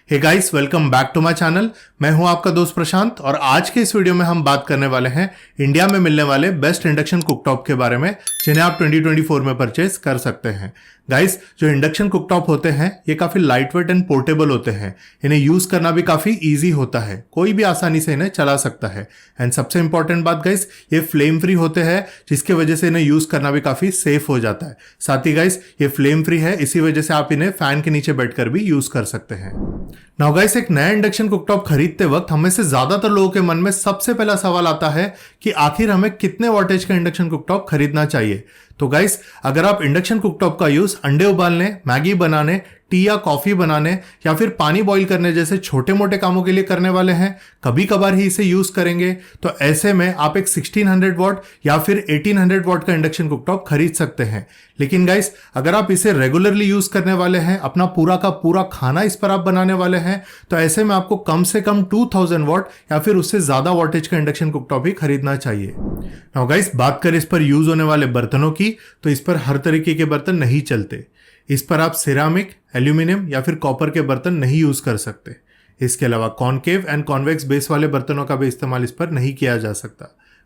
Hey guys, welcome back to my channel. मैं हूं आपका दोस्त प्रशांत और आज के इस वीडियो में हम बात करने वाले हैं इंडिया में मिलने वाले बेस्ट इंडक्शन कुकटॉप के बारे में जिन्हें आप 2024 में परचेज कर सकते हैं। गाइस, जो इंडक्शन कुकटॉप होते हैं ये काफी लाइट वेट एंड पोर्टेबल होते हैं। इन्हें यूज करना भी काफी इजी होता है, कोई भी आसानी से इन्हें चला सकता है। एंड सबसे इंपॉर्टेंट बात गाइस, ये फ्लेम फ्री होते हैं जिसकी वजह से इन्हें यूज करना भी काफी सेफ हो जाता है। साथ ही गाइस ये फ्लेम फ्री है, इसी वजह से आप इन्हें फैन के नीचे बैठकर भी यूज कर सकते हैं। नाउ गाइस, एक नया इंडक्शन कुकटॉप खरीदते वक्त हमें से ज्यादातर लोगों के मन में सबसे पहला सवाल आता है कि आखिर हमें कितने वॉटेज का इंडक्शन कुकटॉप खरीदना चाहिए। तो गाइस, अगर आप इंडक्शन कुकटॉप का यूज अंडे उबालने, मैगी बनाने, टी या कॉफी बनाने या फिर पानी बॉईल करने जैसे छोटे मोटे कामों के लिए करने वाले हैं, कभी कभार ही इसे यूज करेंगे, तो ऐसे में आप एक 1600 वॉट या फिर 1800 वॉट का इंडक्शन कुकटॉप खरीद सकते हैं। लेकिन गाइस, अगर आप इसे रेगुलरली यूज करने वाले हैं, अपना पूरा का पूरा खाना इस पर आप बनाने वाले हैं, तो ऐसे में आपको कम से कम 2000 वॉट या फिर उससे ज्यादा वॉटेज का इंडक्शन कुकटॉप ही खरीदना चाहिए। नाउ गाइस, बात करें इस पर यूज होने वाले बर्तनों की, तो इस पर हर तरीके के बर्तन नहीं चलते। इस पर आप सिरामिक, एल्यूमिनियम या फिर कॉपर के बर्तन नहीं यूज कर सकते। इसके अलावा कॉनकेव एंड कॉन्वेक्स बेस वाले बर्तनों का भी इस्तेमाल इस पर नहीं किया जा सकता।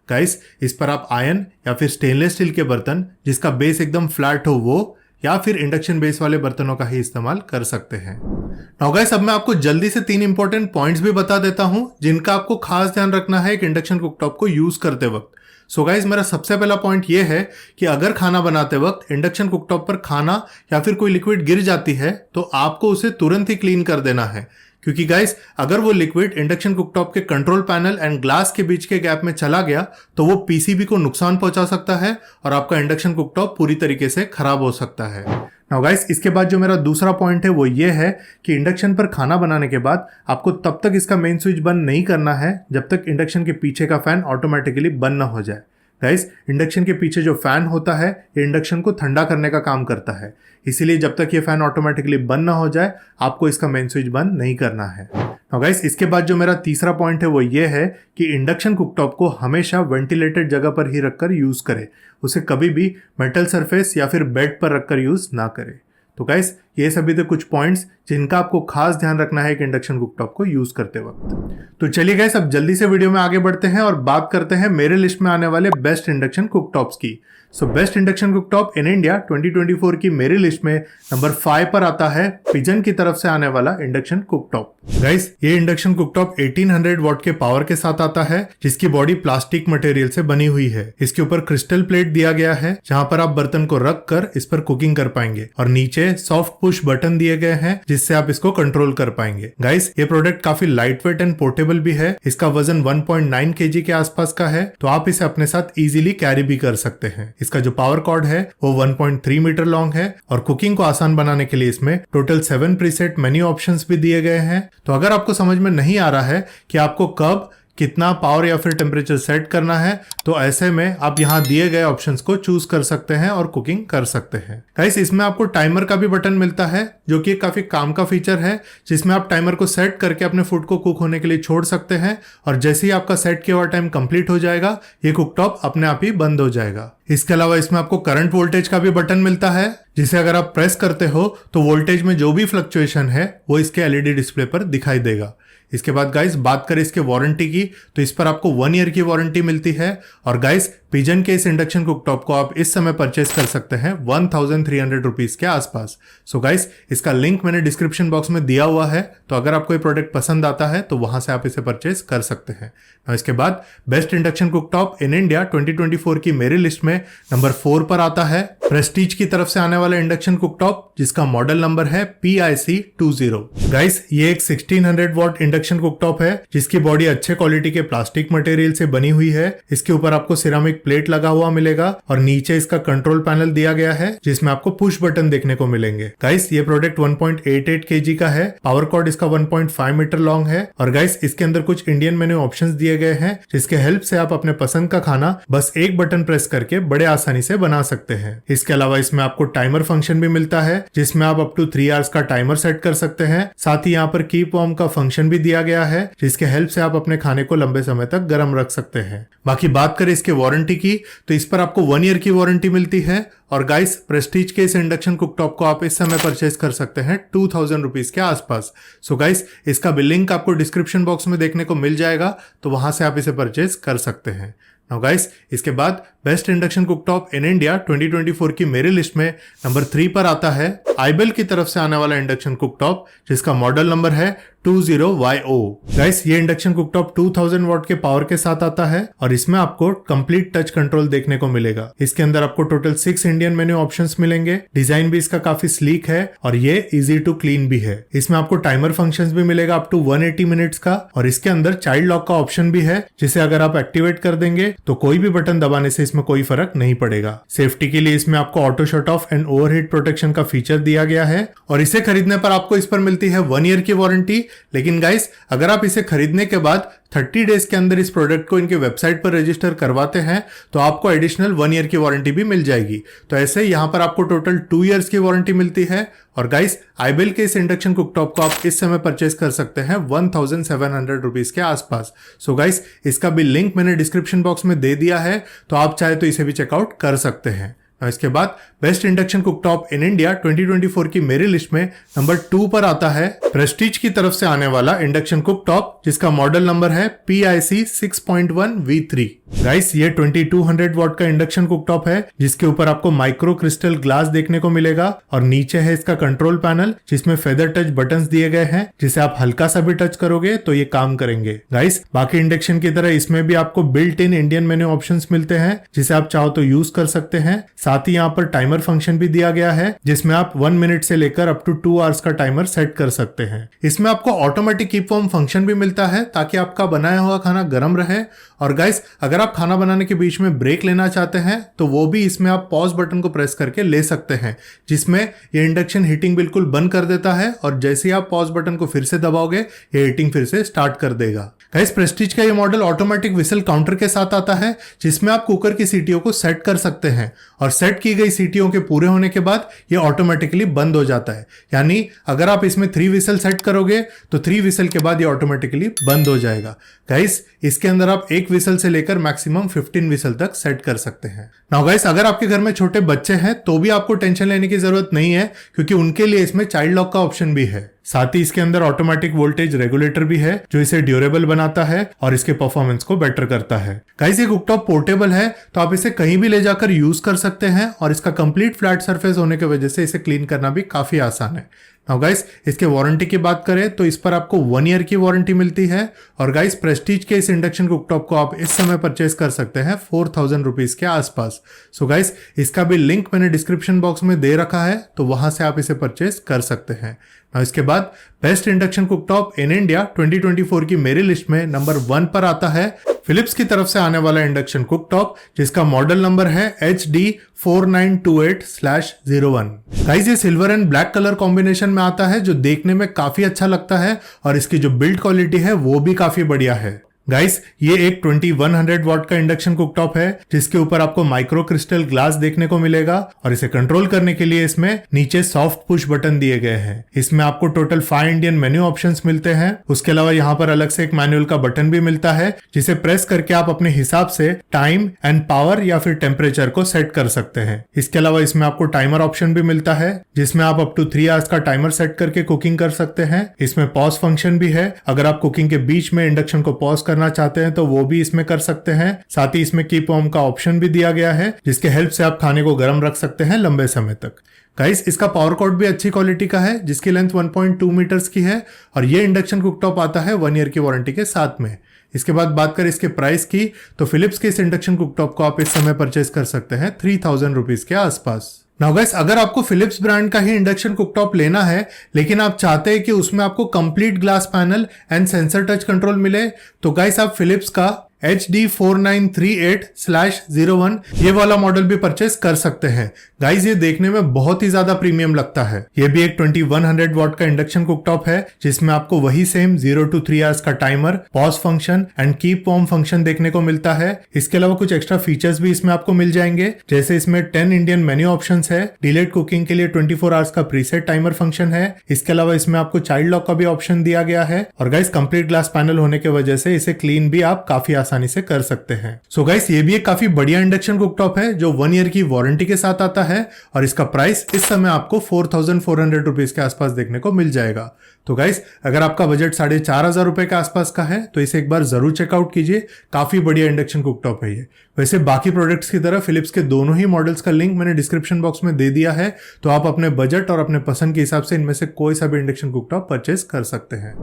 गाइस, इस पर आप आयरन या फिर स्टेनलेस स्टील के बर्तन जिसका बेस एकदम फ्लैट हो वो, या फिर इंडक्शन बेस वाले बर्तनों का ही इस्तेमाल कर सकते हैं। नाउ गाइस, अब मैं आपको जल्दी से 3 इंपॉर्टेंट पॉइंट्स भी बता देता हूं जिनका आपको खास ध्यान रखना है एक इंडक्शन कुकटॉप को यूज करते वक्त। सो गाइस, मेरा सबसे पहला पॉइंट ये है कि अगर खाना बनाते वक्त इंडक्शन कुकटॉप पर खाना या फिर कोई लिक्विड गिर जाती है तो आपको उसे तुरंत ही क्लीन कर देना है, क्योंकि गाइस अगर वो लिक्विड इंडक्शन कुकटॉप के कंट्रोल पैनल एंड ग्लास के बीच के गैप में चला गया तो वो पीसीबी को नुकसान पहुंचा सकता है और आपका इंडक्शन कुकटॉप पूरी तरीके से खराब हो सकता है। नाउ गाइस, इसके बाद जो मेरा दूसरा पॉइंट है वो ये है कि इंडक्शन पर खाना बनाने के बाद आपको तब तक इसका मेन स्विच बंद नहीं करना है जब तक इंडक्शन के पीछे का फैन ऑटोमेटिकली बंद ना हो जाए। गाइस, इंडक्शन के पीछे जो फैन होता है ये इंडक्शन को ठंडा करने का काम करता है, इसीलिए जब तक ये फैन ऑटोमेटिकली बंद ना हो जाए आपको इसका मेन स्विच बंद नहीं करना है। नाउ गाइस, इसके बाद जो मेरा तीसरा पॉइंट है वो ये है कि इंडक्शन कुकटॉप को हमेशा वेंटिलेटेड जगह पर ही रखकर यूज करें, उसे कभी भी मेटल सरफेस या फिर बेड पर रखकर यूज ना करें। तो गाइस, ये सभी थे कुछ पॉइंट्स जिनका आपको खास ध्यान रखना है एक इंडक्शन कुकटॉप को यूज करते वक्त। तो चलिए गाइस, अब जल्दी से वीडियो में आगे बढ़ते हैं और बात करते हैं मेरे लिस्ट में आने वाले बेस्ट इंडक्शन कुकटॉप्स की। So best induction cooktop in India 2024 की मेरी लिस्ट में नंबर 5 पर आता है पिजन की तरफ से आने वाला इंडक्शन कुकटॉप। गाइस, ये इंडक्शन कुकटॉप 1800 वॉट के पावर के साथ आता है जिसकी बॉडी प्लास्टिक मटेरियल से बनी हुई है। इसके ऊपर क्रिस्टल प्लेट दिया गया है जहां पर आप बर्तन को रख कर इस पर कुकिंग कर पाएंगे और नीचे सॉफ्ट पुश बटन दिए गए हैं जिससे आप इसको कंट्रोल कर पाएंगे। गाइस, ये प्रोडक्ट काफी लाइट वेट एंड पोर्टेबल भी है। इसका वजन 1.9 kg के आसपास का है, तो आप इसे अपने साथ इजीली कैरी भी कर सकते हैं। इसका जो पावर कॉर्ड है वो 1.3 मीटर लॉन्ग है और कुकिंग को आसान बनाने के लिए इसमें टोटल 7 प्रीसेट मेन्यू ऑप्शंस भी दिए गए हैं। तो अगर आपको समझ में नहीं आ रहा है कि आपको कब कितना पावर या फिर टेम्परेचर सेट करना है, तो ऐसे में आप यहाँ दिए गए ऑप्शंस को चूज कर सकते हैं और कुकिंग कर सकते हैं। गाइस, इसमें आपको टाइमर का भी बटन मिलता है जो कि काफी काम का फीचर है, जिसमें आप टाइमर को सेट करके अपने फूड को कुक होने के लिए छोड़ सकते हैं और जैसे ही आपका सेट किया हुआ टाइम कंप्लीट हो जाएगा ये कुकटॉप अपने आप ही बंद हो जाएगा। इसके अलावा इसमें आपको करंट वोल्टेज का भी बटन मिलता है जिसे अगर आप प्रेस करते हो तो वोल्टेज में जो भी फ्लक्चुएशन है वो इसके एलईडी डिस्प्ले पर दिखाई देगा। इसके बाद गाइस, बात करें इसके वारंटी की, तो इस पर आपको 1 ईयर की वारंटी मिलती है और गाइस पिजन के इस इंडक्शन कुकटॉप को आप इस समय परचेस कर सकते हैं 1300 रुपीज के आसपास। सो गाइस, इसका लिंक मैंने डिस्क्रिप्शन बॉक्स में दिया हुआ है, तो अगर आपको ये प्रोडक्ट पसंद आता है तो वहां से आप इसे परचेस कर सकते हैं। इसके बाद best induction cooktop in India 2024 की मेरी लिस्ट में नंबर 4 पर आता है प्रेस्टीज की तरफ से आने वाला इंडक्शन कुकटॉप जिसका मॉडल नंबर है PIC20। गाइस, ये एक 1600 वॉट इंडक्शन कुकटॉप है जिसकी बॉडी अच्छे क्वालिटी के प्लास्टिक मटेरियल से बनी हुई है। इसके ऊपर आपको सिरामिक प्लेट लगा हुआ मिलेगा और नीचे इसका कंट्रोल पैनल दिया गया है जिसमें आपको पुश बटन देखने को मिलेंगे। गाइस, ये प्रोडक्ट 1.88 kg का है, पावर कॉर्ड इसका 1.5 मीटर लॉन्ग है और गाइस इसके अंदर कुछ इंडियन मेन्यू ऑप्शंस दिए गए हैं जिसके हेल्प से आप अपने पसंद का खाना बस एक बटन प्रेस करके बड़े आसानी से बना सकते हैं। इसके अलावा इसमें आपको टाइमर फंक्शन भी मिलता है जिसमें आप अप टू 3 आवर्स का टाइमर सेट कर सकते हैं। साथ ही यहाँ पर कीप वार्म का फंक्शन भी दिया गया है जिसके हेल्प से आप अपने खाने को लंबे समय तक गर्म रख सकते हैं। बाकी बात करें इसके वारंटी की, तो इस पर आपको 1 ईयर की वारंटी मिलती है और गाइस प्रेस्टीज के इस इंडक्शन कुकटॉप को आप इस समय परचेज कर सकते हैं 2000 रुपीज के आसपास। सो गाइस इसका भी लिंक आपको डिस्क्रिप्शन बॉक्स में देखने को मिल जाएगा, तो वहां से आप इसे परचेज कर सकते हैं। नाउ गाइस इसके बाद best induction cooktop in India 2024 की मेरी लिस्ट में नंबर 3 पर आता है आइबेल की तरफ से आने वाला इंडक्शन कुकटॉप, जिसका मॉडल नंबर है 20YO। गाइस ये इंडक्शन कुकटॉप 2000 वॉट के पावर के साथ आता है और इसमें आपको कंप्लीट टच कंट्रोल देखने को मिलेगा। इसके अंदर आपको टोटल 6 इंडियन मेन्यू ऑप्शंस मिलेंगे। डिजाइन भी इसका काफी स्लीक है और ये इजी टू क्लीन भी है। इसमें आपको टाइमर फंक्शंस भी मिलेगा अप टू 180 मिनट्स का, और इसके अंदर चाइल्ड लॉक का ऑप्शन भी है, जिसे अगर आप एक्टिवेट कर देंगे तो कोई भी बटन दबाने से इसमें कोई फर्क नहीं पड़ेगा। सेफ्टी के लिए इसमें आपको auto shut off and overheat protection का फीचर दिया गया है, और इसे खरीदने पर आपको इस पर मिलती है 1 ईयर की वारंटी। लेकिन गाइस अगर आप इसे खरीदने के बाद 30 डेज के अंदर इस प्रोडक्ट को इनके वेबसाइट पर रजिस्टर करवाते हैं तो आपको एडिशनल 1 ईयर की वारंटी भी मिल जाएगी। तो ऐसे यहां पर आपको टोटल 2 इयर्स की वारंटी मिलती है। और गाइस आइबेल के इस इंडक्शन कुकटॉप को आप इस समय परचेज कर सकते हैं 1700 रुपीज के आसपास। सो गाइस इसका भी लिंक मैंने डिस्क्रिप्शन बॉक्स में दे दिया है, तो आप चाहे तो इसे भी चेकआउट कर सकते हैं। इसके बाद best induction cooktop in India 2024 की मेरी लिस्ट में नंबर 2 पर आता है प्रेस्टीज की तरफ से आने वाला इंडक्शन कुकटॉप, जिसका मॉडल नंबर है PIC 6.1V3। गाइस ये 2200 वॉट का इंडक्शन कुकटॉप है, जिसके ऊपर आपको माइक्रो क्रिस्टल ग्लास देखने को मिलेगा, और नीचे है इसका कंट्रोल पैनल जिसमें फेदर टच बटन्स दिए गए हैं, जिसे आप हल्का सा भी टच करोगे तो ये काम करेंगे। गाइस बाकी इंडक्शन की तरह इसमें भी आपको built in Indian menu options मिलते हैं, जिसे आप चाहो तो यूज कर सकते हैं। साथ ही यहाँ पर टाइमर फंक्शन भी दिया गया है, जिसमें आप 1 मिनट से लेकर अप टू 2 आवर्स का टाइमर सेट कर सकते हैं। इसमें आपको ऑटोमेटिक कीप वार्म फंक्शन भी मिलता है, ताकि आपका बनाया हुआ खाना गर्म रहे। और गाइस अगर आप खाना बनाने के बीच में ब्रेक लेना चाहते हैं तो वो भी इसमें आप पॉज बटन को प्रेस करके ले सकते हैं, जिसमें ये इंडक्शन हीटिंग बिल्कुल बंद कर देता है, और जैसे ही आप पॉज बटन को फिर से दबाओगे ये हीटिंग फिर से स्टार्ट कर देगा। गाइस प्रेस्टीज का ये मॉडल ऑटोमेटिक विसल काउंटर के साथ आता है, जिसमें आप कुकर की सीटियों को सेट कर सकते हैं, और सेट की गई सीटियों के पूरे होने के बाद ये ऑटोमेटिकली बंद हो जाता है। यानी अगर आप इसमें 3 विसल सेट करोगे तो 3 विसल के बाद ये ऑटोमेटिकली बंद हो जाएगा। गाइस इसके अंदर आप 1 विसल से लेकर मैक्सिमम 15 विसल तक सेट कर सकते हैं। नाउ गाइस अगर आपके घर में छोटे बच्चे हैं तो भी आपको टेंशन लेने की जरूरत नहीं है, क्योंकि उनके लिए इसमें चाइल्ड लॉक का ऑप्शन भी है। साथ ही इसके अंदर ऑटोमेटिक वोल्टेज रेगुलेटर भी है, जो इसे ड्यूरेबल बनाता है और इसके परफॉर्मेंस को बेटर करता है। गाइस ये कुकटॉप पोर्टेबल है, तो आप इसे कहीं भी ले जाकर यूज कर सकते हैं, और इसका कंप्लीट फ्लैट सरफेस होने की वजह से इसे क्लीन करना भी काफी आसान है। नाउ गाइस इसके वारंटी की बात करें तो इस पर आपको 1 ईयर की वारंटी मिलती है, और गाइस प्रेस्टीज के इस इंडक्शन कुकटॉप को आप इस समय परचेज कर सकते हैं 4000 रुपीज के आसपास। सो गाइस इसका भी लिंक मैंने डिस्क्रिप्शन बॉक्स में दे रखा है, तो वहां से आप इसे परचेज कर सकते हैं। इसके बाद best induction cooktop in India 2024 की मेरी लिस्ट में नंबर 1 पर आता है फिलिप्स की तरफ से आने वाला इंडक्शन कुकटॉप, जिसका मॉडल नंबर है HD 4928/01। गाइस ये silver and black colour combination में आता है, जो देखने में काफी अच्छा लगता है, और इसकी जो बिल्ड क्वालिटी है वो भी काफी बढ़िया है। गाइस ये एक 2100 वॉट का इंडक्शन कुकटॉप है, जिसके ऊपर आपको माइक्रो क्रिस्टल ग्लास देखने को मिलेगा, और इसे कंट्रोल करने के लिए इसमें नीचे सॉफ्ट पुश बटन दिए गए हैं। इसमें आपको टोटल 5 इंडियन मेन्यू ऑप्शंस मिलते हैं। उसके अलावा यहाँ पर अलग से एक मैनुअल का बटन भी मिलता है, जिसे प्रेस करके आप अपने हिसाब से टाइम एंड पावर या फिर टेम्परेचर को सेट कर सकते हैं। इसके अलावा इसमें आपको टाइमर ऑप्शन भी मिलता है, जिसमें आप अप टू 3 आवर्स का टाइमर सेट करके कुकिंग कर सकते हैं। इसमें पॉज फंक्शन भी है, अगर आप कुकिंग के बीच में इंडक्शन को पॉज करना चाहते हैं तो वो भी इसमें कर सकते हैं। साथ ही इसमें कीप वार्म का ऑप्शन भी दिया गया है, जिसके हेल्प से आप खाने को गर्म रख सकते हैं लंबे समय तक। गाइस इसका पावर कॉर्ड भी अच्छी क्वालिटी का है, जिसकी लेंथ 1.2 मीटर्स की है, और ये इंडक्शन कुकटॉप आता है 1 ईयर की वारंटी के साथ में। इसके बाद बात करें इसके प्राइस की, तो फिलिप्स के इस इंडक्शन कुकटॉप को आप इस समय परचेज कर सकते हैं 3000 रुपीज के आसपास। नाउ गाइस अगर आपको फिलिप्स ब्रांड का ही इंडक्शन कुकटॉप लेना है, लेकिन आप चाहते हैं कि उसमें आपको complete glass panel and sensor touch control मिले, तो गाइस आप फिलिप्स का HD 4938/01 ये वाला मॉडल भी परचेस कर सकते हैं। गाइस ये देखने में बहुत ही ज्यादा प्रीमियम लगता है। ये भी एक 2100 वॉट का इंडक्शन कुकटॉप है, जिसमें आपको वही सेम 0 to 3 आवर्स का timer, pause function and keep warm function देखने को मिलता है। इसके अलावा कुछ एक्स्ट्रा फीचर्स भी इसमें आपको मिल जाएंगे, जैसे इसमें 10 इंडियन मेन्यू ऑप्शंस है, डिलेड कुकिंग के लिए 24 आवर्स का प्रीसेट टाइमर फंक्शन है। इसके अलावा इसमें आपको चाइल्ड लॉक का भी ऑप्शन दिया गया है, और गाइस कंप्लीट ग्लास पैनल होने की वजह से इसे क्लीन भी आप काफी आसानी से कर सकते हैं। सो गाइस, ये भी एक काफी बढ़िया इंडक्शन कुकटॉप है जो 1 ईयर की वारंटी के साथ आता है और इसका प्राइस इस समय आपको 4400 रुपीज के आसपास देखने को मिल जाएगा। तो गाइस, अगर आपका बजट 4500 रुपए के आसपास का है तो इसे एक बार जरूर चेकआउट कीजिए। काफी बढ़िया इंडक्शन कुकटॉप है ये। वैसे बाकी प्रोडक्ट्स की तरह फिलिप्स के दोनों ही मॉडल्स का लिंक मैंने डिस्क्रिप्शन बॉक्स में दे दिया है, तो आप अपने बजट और अपने पसंद के हिसाब से इनमें से कोई सा भी इंडक्शन कुकटॉप परचेज कर सकते हैं।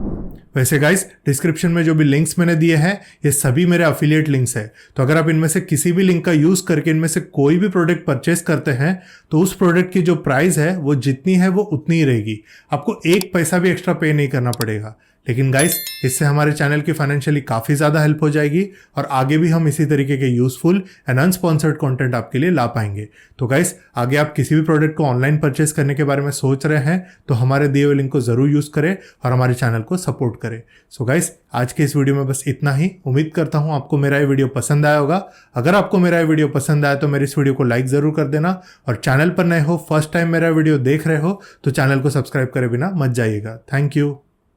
वैसे गाइस, डिस्क्रिप्शन में जो भी लिंक्स मैंने दिए हैं ये सभी मेरे अफिलिएट लिंक्स है, तो अगर आप इनमें से किसी भी लिंक का यूज करके इनमें से कोई भी प्रोडक्ट परचेस करते हैं तो उस प्रोडक्ट की जो प्राइस है वो जितनी है वो उतनी ही रहेगी, आपको एक पैसा भी एक्स्ट्रा पे नहीं करना पड़ेगा। लेकिन गाइस, इससे हमारे चैनल की फाइनेंशियली काफ़ी ज़्यादा हेल्प हो जाएगी और आगे भी हम इसी तरीके के यूजफुल एंड अनस्पॉन्सर्ड कंटेंट आपके लिए ला पाएंगे। तो गाइस, आगे आप किसी भी प्रोडक्ट को ऑनलाइन परचेस करने के बारे में सोच रहे हैं तो हमारे दिए हुए लिंक को ज़रूर यूज़ करें और हमारे चैनल को सपोर्ट करें। सो गाइस, आज के इस वीडियो में बस इतना ही। उम्मीद करता हूँ आपको मेरा ये वीडियो पसंद आया होगा। अगर आपको मेरा ये वीडियो पसंद आया तो मेरे इस वीडियो को लाइक ज़रूर कर देना और चैनल पर नए हो, फर्स्ट टाइम मेरा वीडियो देख रहे हो तो चैनल को सब्सक्राइब करे बिना मत जाइएगा। Thank you.